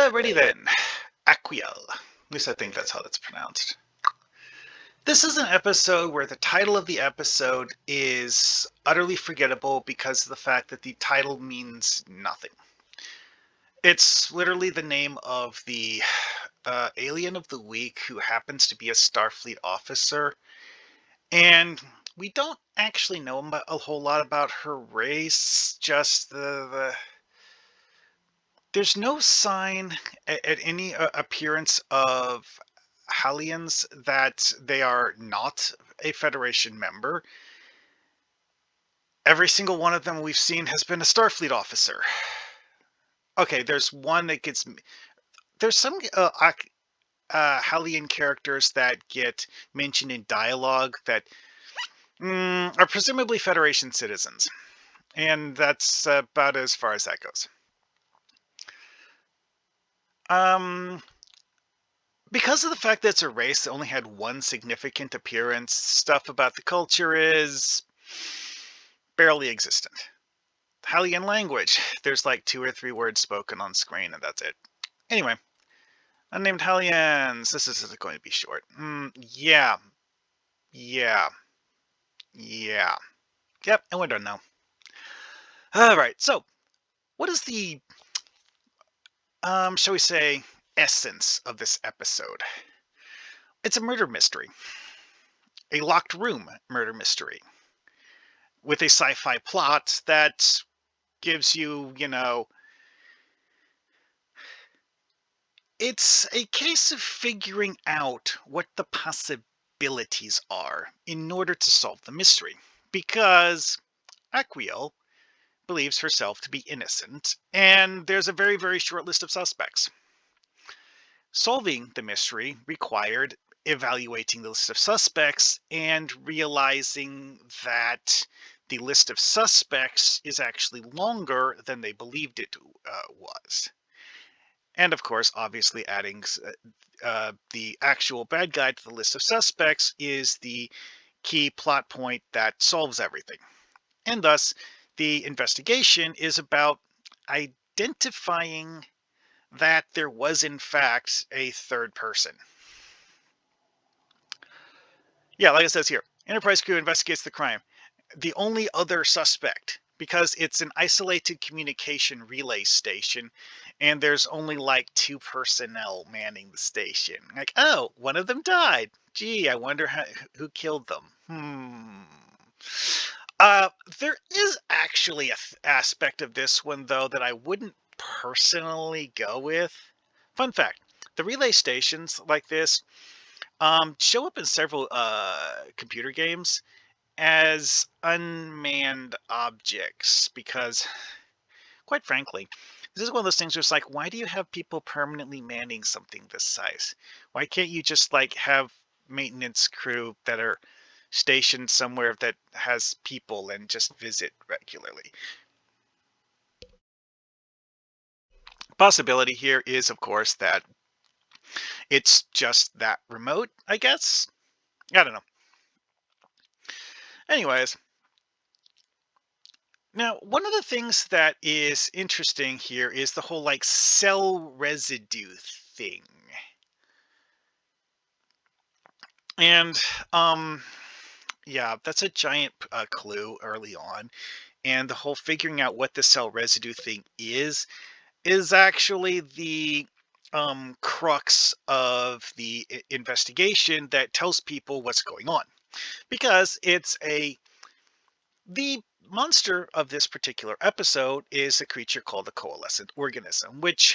Alrighty then, Aquiel. At least I think that's how that's pronounced. This is an episode where the title of the episode is utterly forgettable because of the fact that the title means nothing. It's literally the name of the alien of the week who happens to be a Starfleet officer, and we don't actually know a whole lot about her race, just there's no sign at any appearance of Hallians that they are not a Federation member. Every single one of them we've seen has been a Starfleet officer. Okay, there's one that gets... There's some Hallian characters that get mentioned in dialogue that are presumably Federation citizens. And that's about as far as that goes. Because of the fact that it's a race that only had one significant appearance, stuff about the culture is barely existent. Hallian language, there's like 2 or 3 words spoken on screen, and that's it. Anyway, unnamed Hallians. This is going to be short. Yeah. Yep, and we're done now. Alright, so, what is the, shall we say, essence of this episode? It's a murder mystery. A locked room murder mystery. With a sci-fi plot that gives you, it's a case of figuring out what the possibilities are in order to solve the mystery. Because Aquiel believes herself to be innocent, and there's a very, very short list of suspects. Solving the mystery required evaluating the list of suspects and realizing that the list of suspects is actually longer than they believed it was. And of course, obviously adding the actual bad guy to the list of suspects is the key plot point that solves everything. And thus, the investigation is about identifying that there was in fact a third person. Yeah, like it says here, Enterprise crew investigates the crime. The only other suspect, because it's an isolated communication relay station, and there's only like 2 personnel manning the station. Like, oh, one of them died. Gee, I wonder who killed them. There is actually an aspect of this one, though, that I wouldn't personally go with. Fun fact, the relay stations like this show up in several computer games as unmanned objects because, quite frankly, this is one of those things where it's like, why do you have people permanently manning something this size? Why can't you just like have maintenance crew that are stationed somewhere that has people and just visit regularly? Possibility here is, of course, that it's just that remote, I guess. I don't know. Anyways, now one of the things that is interesting here is the whole like cell residue thing. And yeah, that's a giant clue early on. And the whole figuring out what the cell residue thing is actually the crux of the investigation that tells people what's going on. Because the monster of this particular episode is a creature called the coalescent organism, which,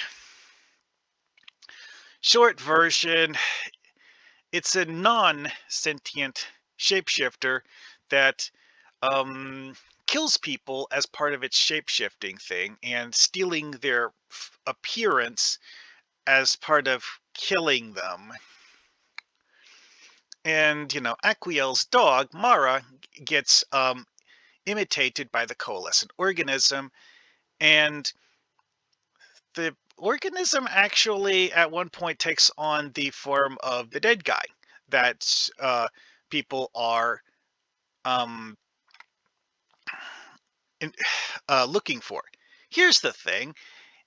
short version, it's a non-sentient shapeshifter that kills people as part of its shapeshifting thing and stealing their appearance as part of killing them. And, Aquiel's dog, Mara, gets imitated by the coalescent organism, and the organism actually at one point takes on the form of the dead guy that people are looking for. Here's the thing.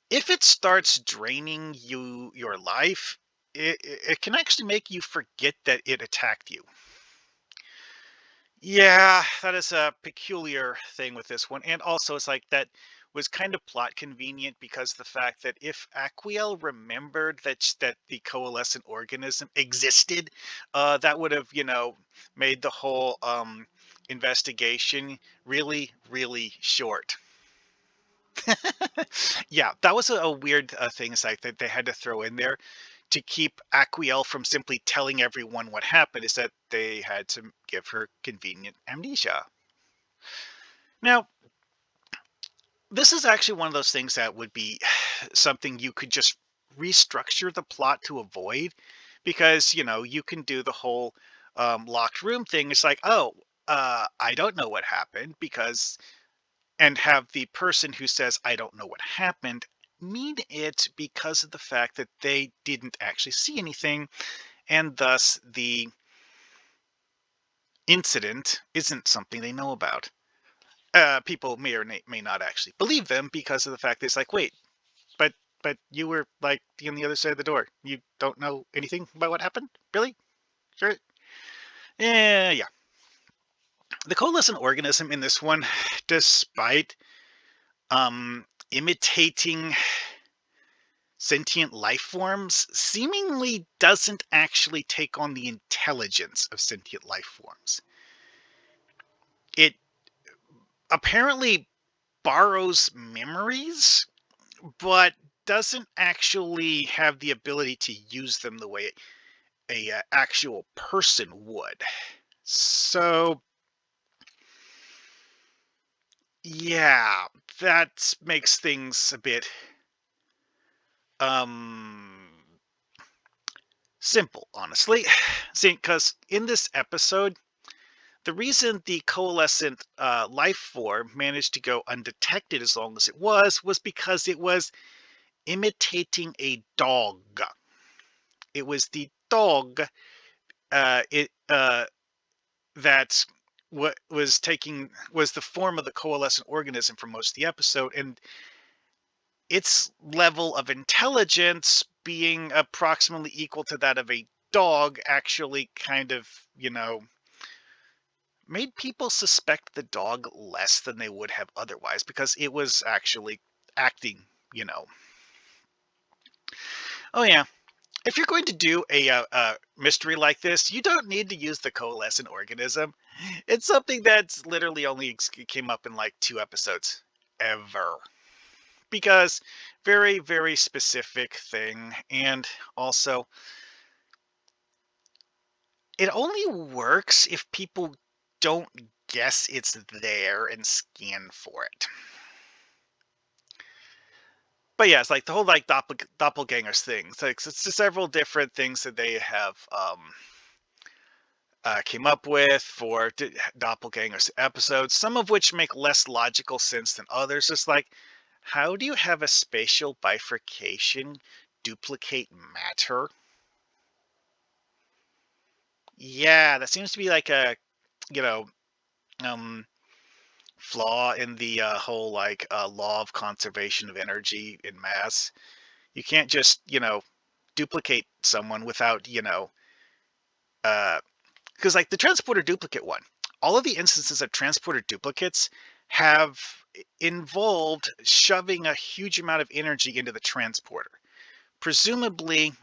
If it starts draining your life, it can actually make you forget that it attacked you. Yeah, that is a peculiar thing with this one. And also, it's like that was kind of plot convenient because the fact that if Aquiel remembered that the coalescent organism existed, that would have, made the whole investigation really, really short. Yeah, that was a weird thing. It's like that they had to throw in there to keep Aquiel from simply telling everyone what happened. Is that they had to give her convenient amnesia. Now, this is actually one of those things that would be something you could just restructure the plot to avoid, because you can do the whole locked room thing. It's like, oh, I don't know what happened, because and have the person who says I don't know what happened mean it because of the fact that they didn't actually see anything, and thus the incident isn't something they know about. People may or may not actually believe them because of the fact that it's like, wait, but you were like on the other side of the door. You don't know anything about what happened, really? Sure. Yeah, yeah. The coalescent organism in this one, despite imitating sentient life forms, seemingly doesn't actually take on the intelligence of sentient life forms. It apparently borrows memories, but doesn't actually have the ability to use them the way a actual person would. So, yeah, that makes things a bit um simple, honestly. See, because in this episode, the reason the coalescent life form managed to go undetected as long as it was because it was imitating a dog. It was the dog it that what was taking was the form of the coalescent organism for most of the episode, and its level of intelligence being approximately equal to that of a dog actually kind of, made people suspect the dog less than they would have otherwise, because it was actually acting, you know. Oh yeah, if you're going to do a mystery like this, you don't need to use the coalescent organism. It's something that's literally only came up in like 2 episodes ever, because very, very specific thing. And also, it only works if people don't guess it's there and scan for it. But yeah, it's like the whole like doppelgangers thing. It's just several different things that they have came up with for doppelgangers episodes, some of which make less logical sense than others. It's like, how do you have a spatial bifurcation duplicate matter? Yeah, that seems to be like a, you know, um, flaw in the whole like law of conservation of energy in mass. You can't just, duplicate someone without, uh, because like the transporter duplicate one, all of the instances of transporter duplicates have involved shoving a huge amount of energy into the transporter. Presumably,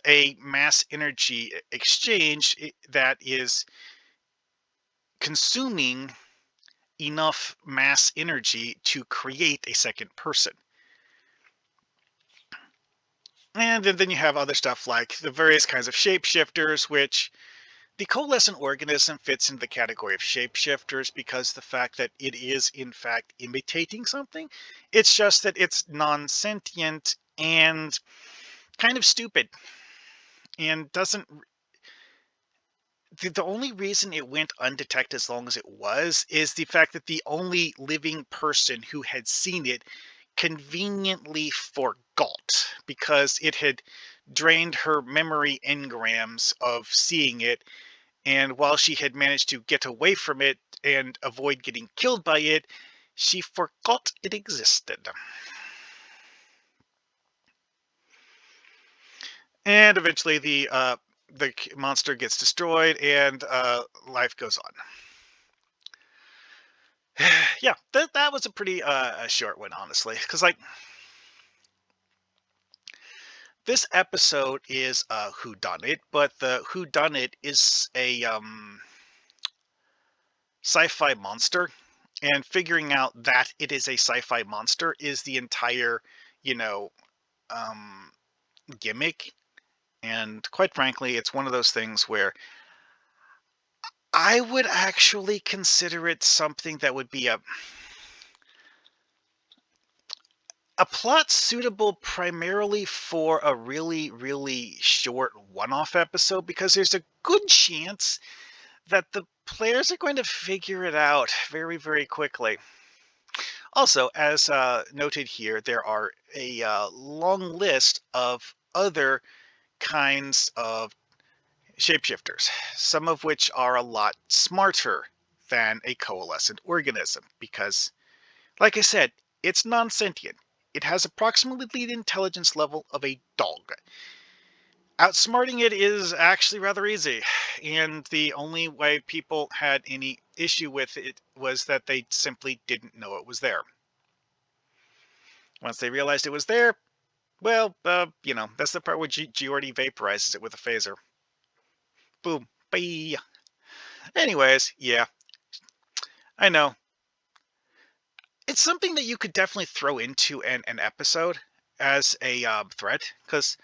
a mass energy exchange that is consuming enough mass energy to create a second person. And then you have other stuff like the various kinds of shapeshifters, which the coalescent organism fits into the category of shapeshifters because the fact that it is in fact imitating something. It's just that it's non-sentient and kind of stupid, and doesn't the only reason it went undetected as long as it was is the fact that the only living person who had seen it conveniently forgot, because it had drained her memory engrams of seeing it. And while she had managed to get away from it and avoid getting killed by it, she forgot it existed. And eventually the monster gets destroyed and life goes on. Yeah, that was a pretty a short one, honestly, because like this episode is who done it, but the who done it is a sci-fi monster, and figuring out that it is a sci-fi monster is the entire, you know, um gimmick. And quite frankly, it's one of those things where I would actually consider it something that would be a plot suitable primarily for a really, really short one-off episode, because there's a good chance that the players are going to figure it out very, very quickly. Also, as noted here, there are a long list of other kinds of shapeshifters, some of which are a lot smarter than a coalescent organism because, like I said, it's non-sentient. It has approximately the intelligence level of a dog. Outsmarting it is actually rather easy, and the only way people had any issue with it was that they simply didn't know it was there. Once they realized it was there, well, that's the part where Geordi vaporizes it with a phaser. Boom. Bye. Anyways, yeah, I know. It's something that you could definitely throw into an episode as a threat, because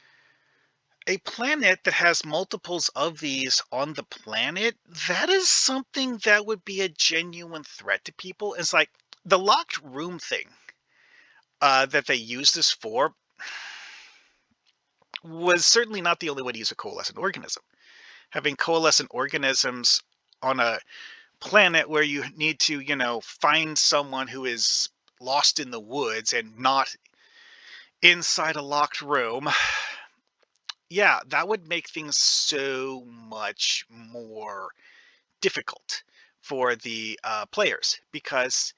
a planet that has multiples of these on the planet, that is something that would be a genuine threat to people. It's like the locked room thing that they use this for was certainly not the only way to use a coalescent organism. Having coalescent organisms on a planet where you need to, find someone who is lost in the woods and not inside a locked room, yeah, that would make things so much more difficult for the players, because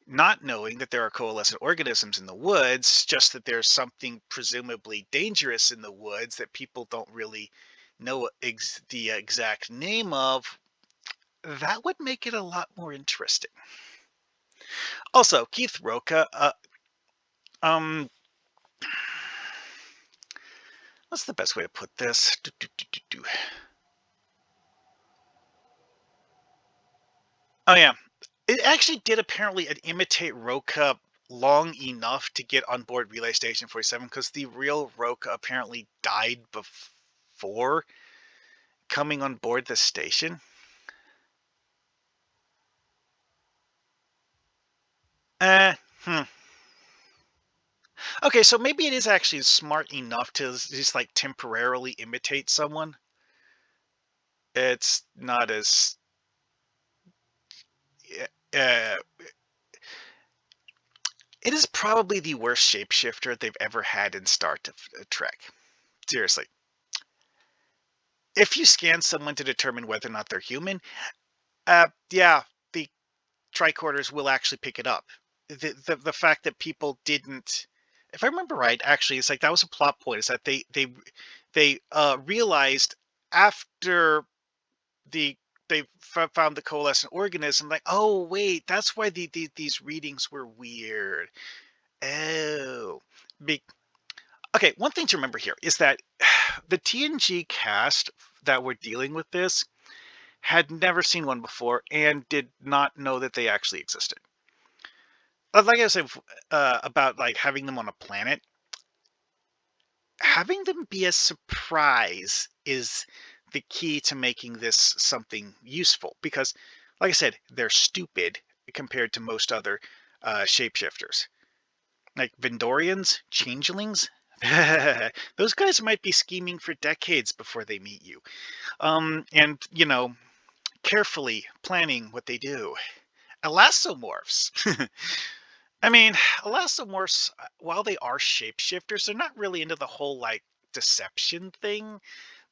not knowing that there are coalescent organisms in the woods, just that there's something presumably dangerous in the woods that people don't really know the exact name of, that would make it a lot more interesting. Also, Keith Roca, um, what's the best way to put this? Oh yeah, it actually did apparently imitate Roca long enough to get on board Relay Station 47, because the real Roca apparently died before coming on board the station. Uh, hmm. Okay, so maybe it is actually smart enough to just like temporarily imitate someone. It's not as uh, it is probably the worst shapeshifter they've ever had in Trek. Seriously. If you scan someone to determine whether or not they're human, yeah, the tricorders will actually pick it up. The fact that people didn't, if I remember right, actually, it's like that was a plot point. Is that they realized after the found the coalescent organism, like, oh wait, that's why these readings were weird. Oh, Be, okay. One thing to remember here is that the TNG cast that were dealing with this had never seen one before and did not know that they actually existed. But like I said about like having them on a planet, having them be a surprise is the key to making this something useful. Because, like I said, they're stupid compared to most other shapeshifters. Like Vendorians, changelings, those guys might be scheming for decades before they meet you. And carefully planning what they do. Elastomorphs. I mean, elastomorphs, while they are shapeshifters, they're not really into the whole like deception thing.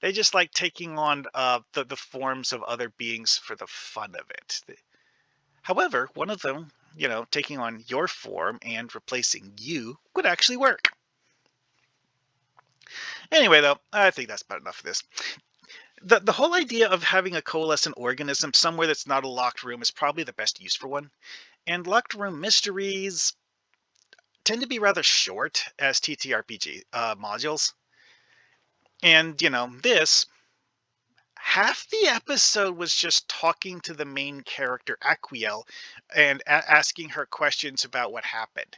They just like taking on the forms of other beings for the fun of it. However, one of them, taking on your form and replacing you would actually work. Anyway, though, I think that's about enough of this. The whole idea of having a coalescent organism somewhere that's not a locked room is probably the best use for one. And locked room mysteries tend to be rather short as TTRPG modules. And, this half the episode was just talking to the main character, Aquiel, and asking her questions about what happened.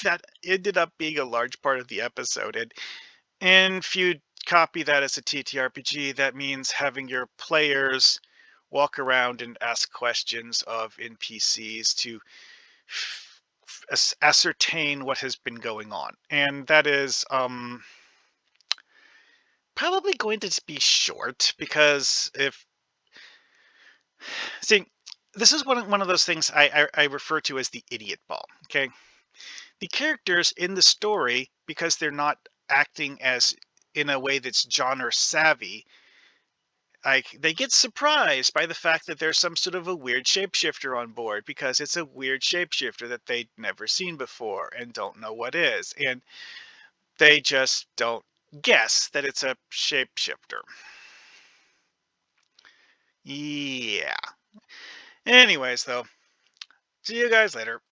That ended up being a large part of the episode. And if you copy that as a TTRPG, that means having your players walk around and ask questions of NPCs to ascertain what has been going on. And that is probably going to be short because if see, this is one of those things I refer to as the idiot ball. Okay, the characters in the story, because they're not acting as in a way that's genre savvy, like they get surprised by the fact that there's some sort of a weird shapeshifter on board because it's a weird shapeshifter that they'd never seen before and don't know what is, and they just don't guess that it's a shapeshifter. Yeah. Anyways, though, see you guys later.